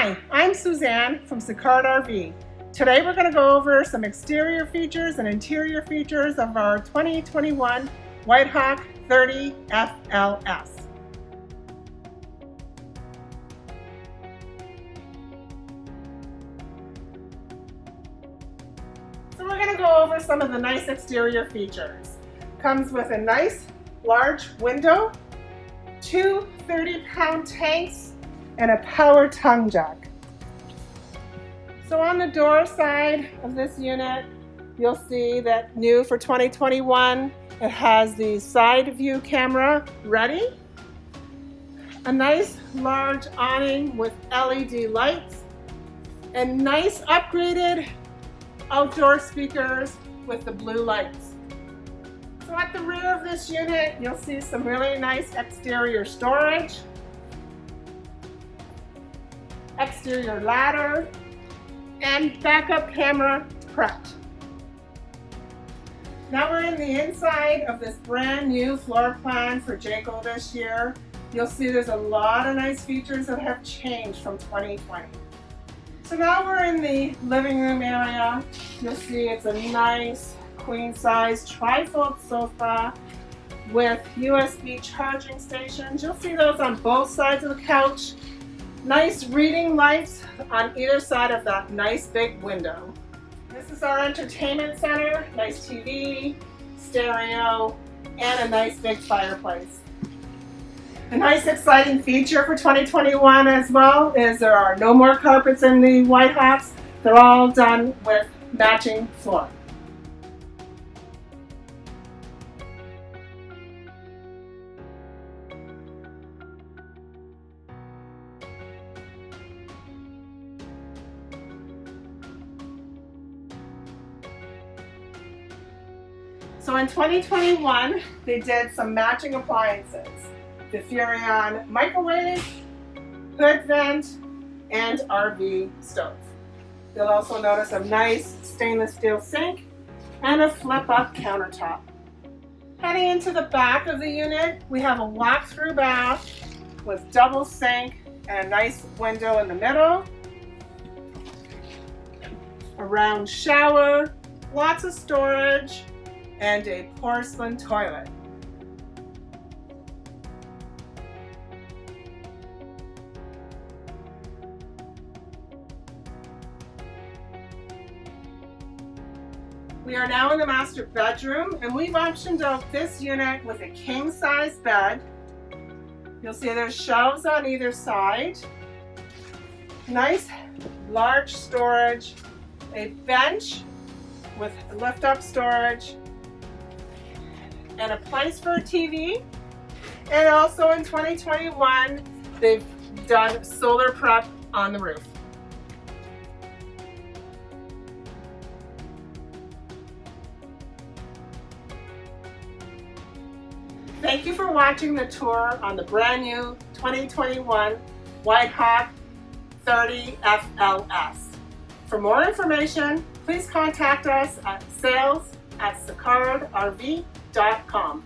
Hi, I'm Suzanne from Sicard RV. Today we're going to go over some exterior features and interior features of our 2021 Whitehawk 30FLS. So we're going to go over some of the nice exterior features. Comes with a nice large window, two 30-pound tanks, and a power tongue jack. So on the door side of this unit, you'll see that new for 2021, it has the side view camera ready, a nice large awning with LED lights, and nice upgraded outdoor speakers with the blue lights. So at the rear of this unit, you'll see some really nice exterior storage, exterior ladder, and backup camera prepped. Now we're in the inside of this brand new floor plan for Jayco this year. You'll see there's a lot of nice features that have changed from 2020. So now we're in the living room area. You'll see it's a nice queen size trifold sofa with USB charging stations. You'll see those on both sides of the couch. Nice reading lights on either side of that nice big window. This is our entertainment center, nice TV, stereo, and a nice big fireplace. A nice exciting feature for 2021 as well is there are no more carpets in the Whitehawks. They're all done with matching flooring. So in 2021, they did some matching appliances. The Furrion microwave, hood vent, and RV stove. You'll also notice a nice stainless steel sink and a flip-up countertop. Heading into the back of the unit, we have a walk-through bath with double sink and a nice window in the middle. A round shower, lots of storage, and a porcelain toilet. We are now in the master bedroom, and we've optioned out this unit with a king-size bed. You'll see there's shelves on either side, nice large storage, a bench with lift-up storage, and a place for a TV. And also in 2021, they've done solar prep on the roof. Thank you for watching the tour on the brand new 2021 Whitehawk 30FLS. For more information, please contact us at sales@sicardrv.com.